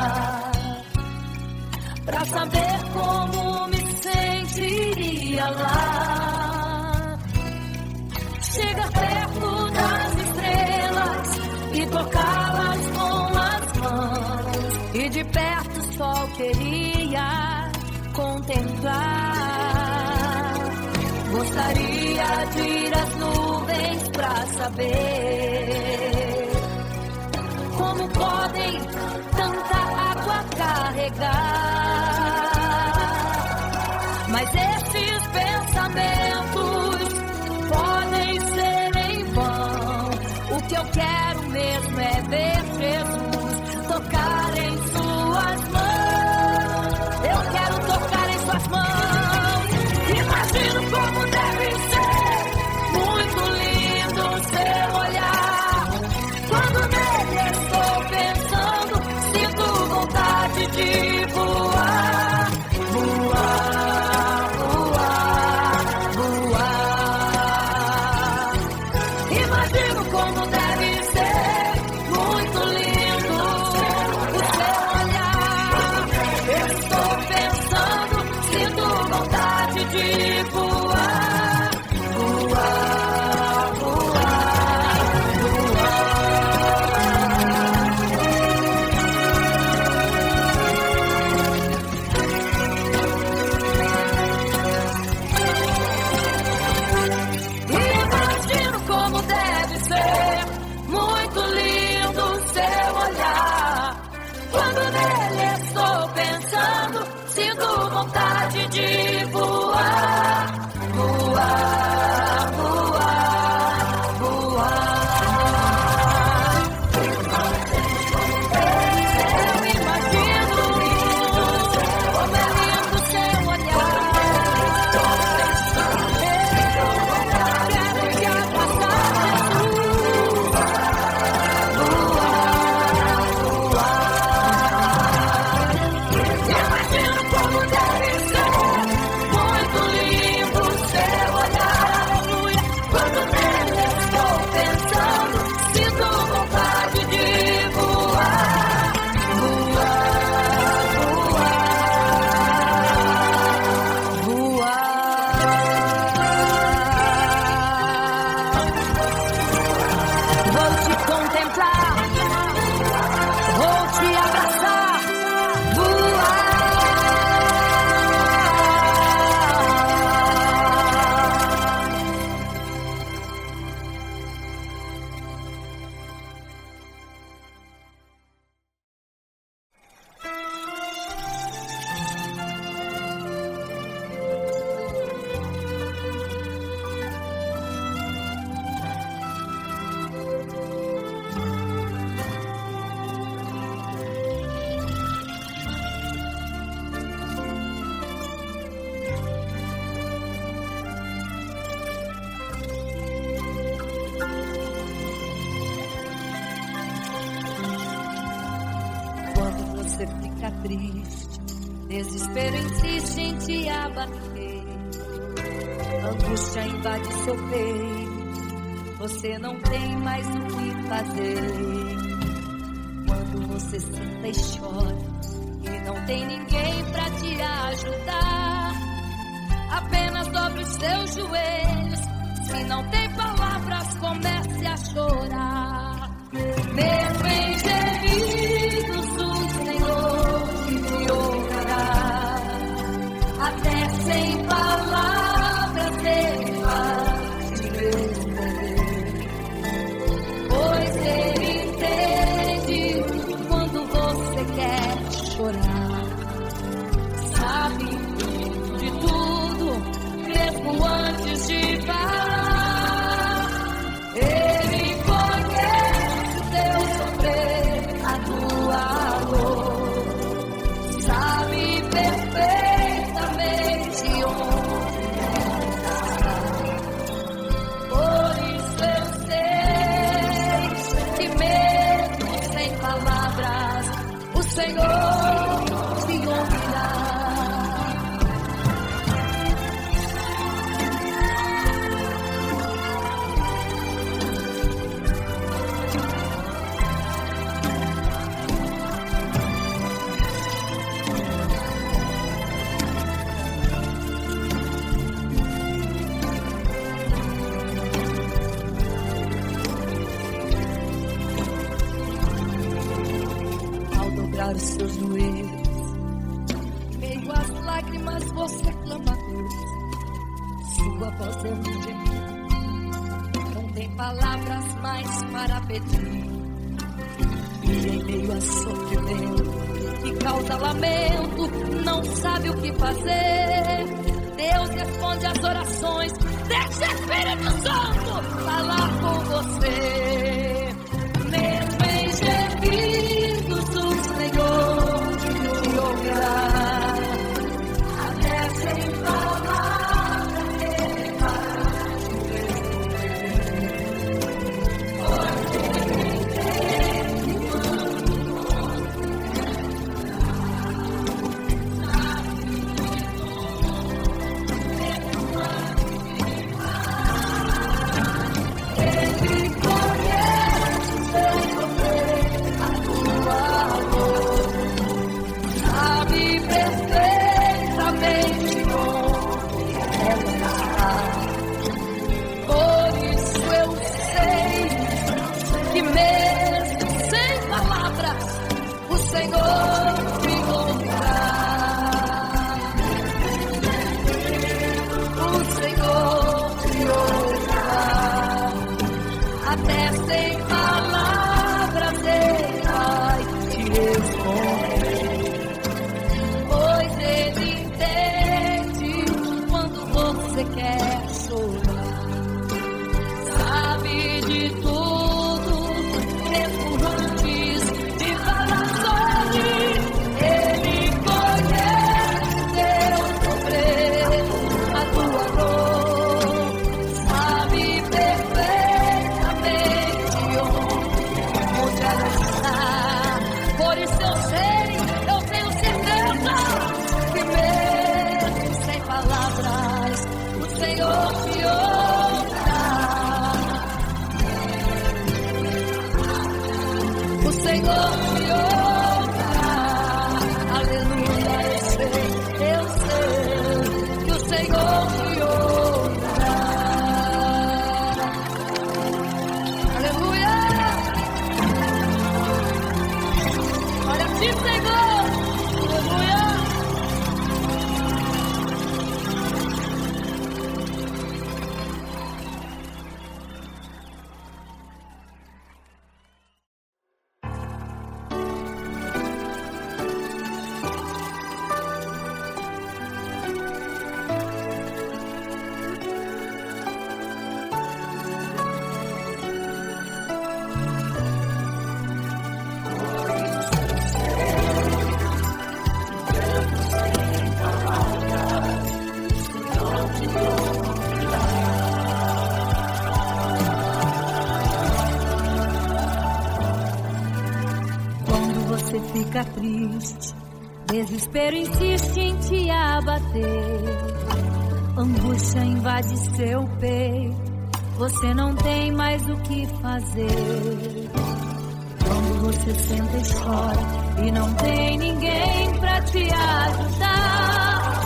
pra saber como me sentiria lá. queria contemplar. Gostaria de ir às nuvens pra saber como podem tanta água carregar. Mas esses pensamentos podem ser em vão. O que eu quero mesmo é ver Jesus tocar em suas mãos. Eu quero tocar em suas mãos. Imagino como deve ser muito lindo seu olhar. Quando nele estou pensando, sinto vontade de voar. Voar, voar, voar. Imagino como deve ser muito lindo o seu olhar. Eu estou pensando, sinto vontade de voar. Voar, voar, imagino como deve ser muito lindo o seu olhar. Quando nele estou pensando, sinto vontade de voar. Voar, voar, voar. Eu imagino como é lindo o seu olhar. Quero te abraçar, Jesus. Voar, voar. Imagino como deve ser muito lindo o seu olhar. Quando nele estou pensando, sinto vontade de voar. Voar, voar, voar. Vou te contemplar, vou te abraçar, voar. Quando você fica triste, desespero insiste em te abater. Angústia invade seu peito, você não tem mais o que fazer. Quando você senta e chora e não tem ninguém pra te ajudar, apenas dobre os seus joelhos. Se não tem palavras, comece a chorar. Mesmo em gemidos, o Senhor te ouvirá. Até sem palavras Ele vai te responder. Pois Ele entende quando você quer chorar. Sabe de tudo, mesmo antes de falar. Ele conhece o teu sofrer, a tua dor. Sabe perfeitamente onde está. Por isso eu sei que mesmo sem palavras, o Senhor te ouvirá. Ao dobrar os seus joelhos, palavras mais para pedir. E em meio a sofrimento que causa lamento, não sabe o que fazer. Deus responde às orações. Deixa o Espírito Santo falar com você. Mesmo em gemidos o Senhor te ouvirá. Até sem palavras Ele vai te responder. Pois Ele entende quando você quer chorar. Sabe de tudo, mesmo antes de falar sobre. Ele conhece teu sofrer, a tua dor. Sabe perfeitamente onde ela está. Por isso eu tenho certeza que mesmo sem palavras o Senhor te ouvirá. O Senhor te ouvirá. Aleluia, eu sei que o Senhor te ouvirá. Aleluia. Olha aqui, Senhor. Aleluia. Você fica triste, desespero insiste em te abater, angústia invade seu peito, você não tem mais o que fazer. Quando você senta e chora e não tem ninguém pra te ajudar,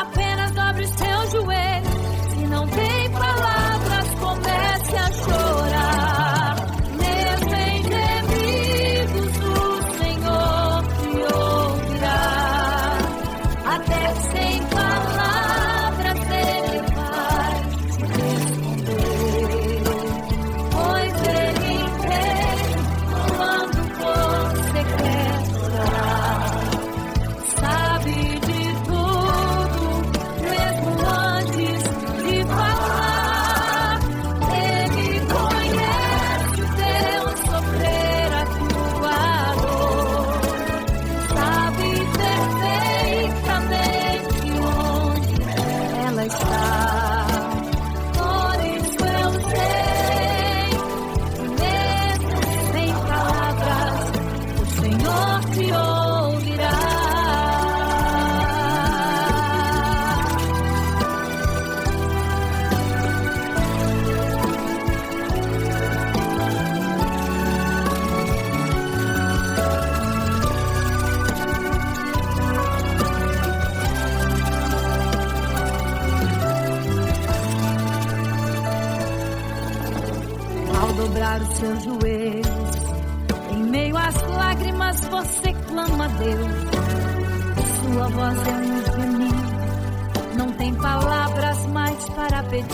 apenas dobre os seus joelhos, se não tem palavras, comece a chorar. Sem palavras Ele vai te responder, pois Ele entende quando você quer chorar. Sabe de tudo, mesmo antes de falar. Ele conhece o teu sofrer, a tua dor. Sabe perfeitamente está. Por isso eu sei que mesmo sem palavras o Senhor te ouvirá. Dobrar os seus joelhos, em meio às lágrimas você clama a Deus. Sua voz é um gemido, não tem palavras mais para pedir.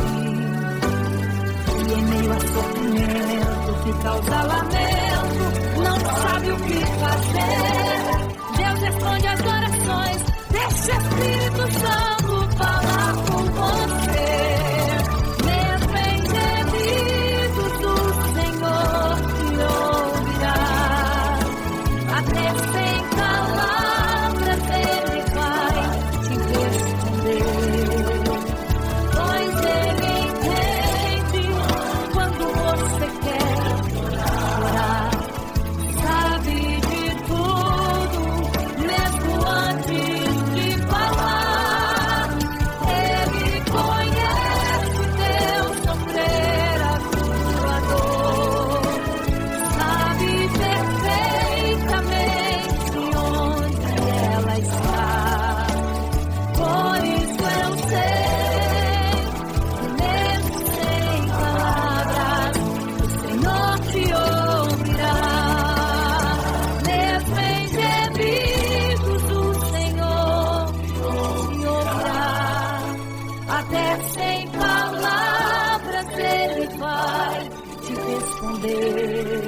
E em meio há sofrimento que causa lamento, não sabe o que fazer. Deus responde às orações, deixa o Espírito Santo falar com você. Mesmo em gemidos, o Senhor te ouvirá. Até sem palavras Ele vai te responder. Pois Ele entende quando você quer orar. Sabe de tudo, mesmo antes de falar. Ele conhece o teu sofrer, a tua dor. Sabe perfeitamente onde ela está. Pois eu sei que mesmo sem palavras, o Senhor te ouvirá. Mesmo em gemidos, o Senhor te ouvirá. Até sem palavras Ele vai te responder.